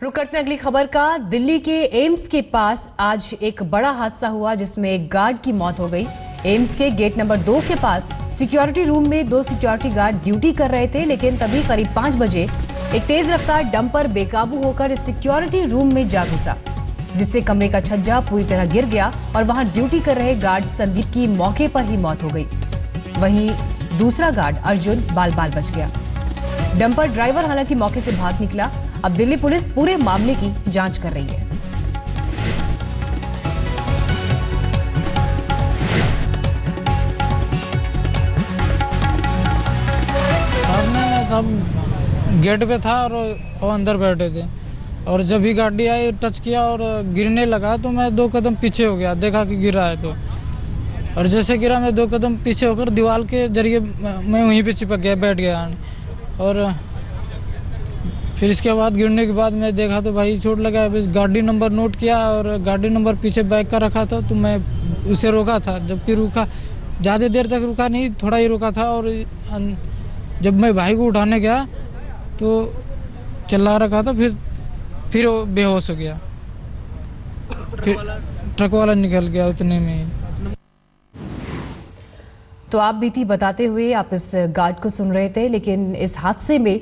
रुक करते हैं अगली खबर का। दिल्ली के एम्स के पास आज एक बड़ा हादसा हुआ जिसमें एक गार्ड की मौत हो गई। एम्स के गेट नंबर 2 के पास सिक्योरिटी रूम में 2 सिक्योरिटी गार्ड ड्यूटी कर रहे थे, लेकिन तभी करीब 5 बजे एक तेज रफ्तार डंपर बेकाबू होकर इस सिक्योरिटी रूम में जा घुसा, जिससे कमरे का छज्जा पूरी तरह गिर गया और वहां ड्यूटी कर रहे गार्ड संदीप की मौके पर ही मौत हो गई। वहीं दूसरा गार्ड अर्जुन बाल बाल बच गया। डंपर ड्राइवर हालांकि मौके से भाग निकला। अब दिल्ली पुलिस पूरे मामले की जांच कर रही है। सब गेट पे था और वो अंदर बैठे थे और जब भी गाड़ी आई टच किया और गिरने लगा तो मैं 2 कदम पीछे हो गया, देखा कि गिरा है तो, और जैसे गिरा मैं 2 कदम पीछे होकर दीवार के जरिए मैं वहीं पे चिपक गया, बैठ गया। और फिर इसके बाद गिरने के बाद मैं देखा तो भाई चोट लगा है। बस गाड़ी नंबर नोट किया और गाड़ी नंबर पीछे बैक का रखा था तो मैं उसे रोका था, जबकि रुका ज़्यादा देर तक रुका नहीं, थोड़ा ही रुका था। और जब मैं भाई को उठाने गया तो चिल्ला रखा था, फिर वो बेहोश हो गया, फिर ट्रक वाला निकल गया उतने में। तो आप बीती बताते हुए आप इस गार्ड को सुन रहे थे, लेकिन इस हादसे में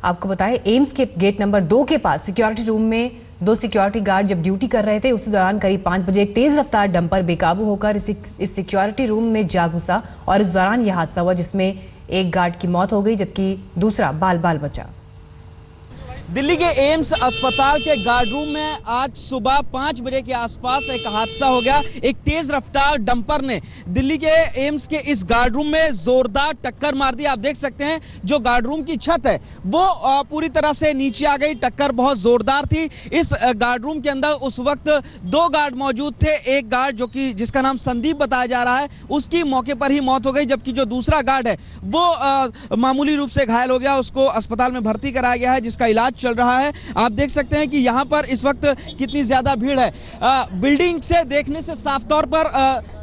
आपको बताएं एम्स के गेट नंबर 2 के पास सिक्योरिटी रूम में 2 सिक्योरिटी गार्ड जब ड्यूटी कर रहे थे, उसी दौरान करीब 5 बजे एक तेज रफ्तार डंपर बेकाबू होकर इस सिक्योरिटी रूम में जा घुसा और इस दौरान यह हादसा हुआ जिसमें एक गार्ड की मौत हो गई जबकि दूसरा बाल बाल बचा। दिल्ली के एम्स अस्पताल के गार्ड रूम में आज सुबह 5 बजे के आसपास एक हादसा हो गया। एक तेज रफ्तार डंपर ने दिल्ली के एम्स के इस गार्ड रूम में जोरदार टक्कर मार दी। आप देख सकते हैं जो गार्ड रूम की छत है वो पूरी तरह से नीचे आ गई। टक्कर बहुत जोरदार थी। इस गार्ड रूम के अंदर उस वक्त 2 गार्ड मौजूद थे। एक गार्ड जो कि जिसका नाम संदीप बताया जा रहा है उसकी मौके पर ही मौत हो गई, जबकि जो दूसरा गार्ड है वो मामूली रूप से घायल हो गया। उसको अस्पताल में भर्ती कराया गया है जिसका इलाज चल रहा है। आप देख सकते हैं कि यहाँ पर इस वक्त कितनी ज्यादा भीड़ है। बिल्डिंग से देखने से साफ तौर पर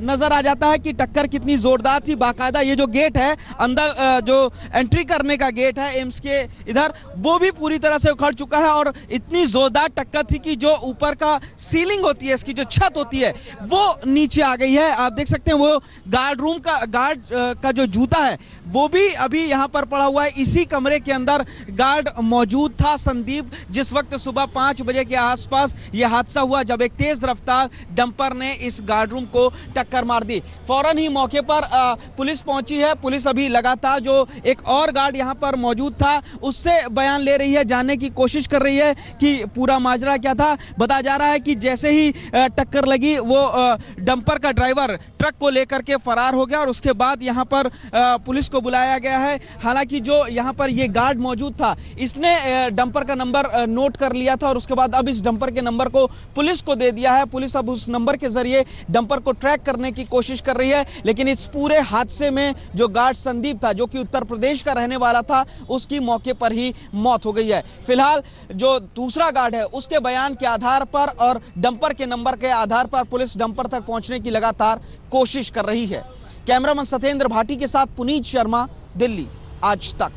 नजर आ जाता है कि टक्कर कितनी जोरदार थी। बाकायदा ये जो गेट है अंदर जो एंट्री करने का गेट है एम्स के इधर, वो भी पूरी तरह से उखड़ चुका है और इतनी जोरदार टक्कर थी कि जो ऊपर का सीलिंग होती है, इसकी जो छत होती है वो नीचे आ गई है। आप देख सकते हैं वो गार्ड का जो जूता है वो भी अभी यहाँ पर पड़ा हुआ है। इसी कमरे के अंदर गार्ड मौजूद था संदीप, जिस वक्त सुबह 5 बजे के आसपास यह हादसा हुआ जब एक तेज रफ्तार डंपर ने इस गार्ड रूम को टक्कर मार दी। फौरन ही मौके पर पुलिस पहुंची है। पुलिस अभी लगातार जो एक और गार्ड यहाँ पर मौजूद था उससे बयान ले रही है, जानने की कोशिश कर रही है कि पूरा माजरा क्या था। बताया जा रहा है कि जैसे ही टक्कर लगी वो डंपर का ड्राइवर ट्रक को लेकर के फरार हो गया और उसके बाद यहाँ पर पुलिस को बुलाया गया है। हालांकि जो यहाँ पर ये गार्ड मौजूद था इसने डंपर का नंबर नोट कर लिया था और उसके बाद अब इस डंपर के नंबर को पुलिस को दे दिया है। पुलिस अब उस नंबर के जरिए डंपर को ट्रैक करने की कोशिश कर रही है। लेकिन इस पूरे हादसे में जो गार्ड संदीप था जो कि उत्तर प्रदेश का रहने वाला था उसकी मौके पर ही मौत हो गई है। फिलहाल जो दूसरा गार्ड है उसके बयान के आधार पर और डंपर के नंबर के आधार पर पुलिस डंपर तक पहुंचने की लगातार कोशिश कर रही है। कैमरामैन सत्येंद्र भाटी के साथ पुनीत शर्मा, दिल्ली आज तक।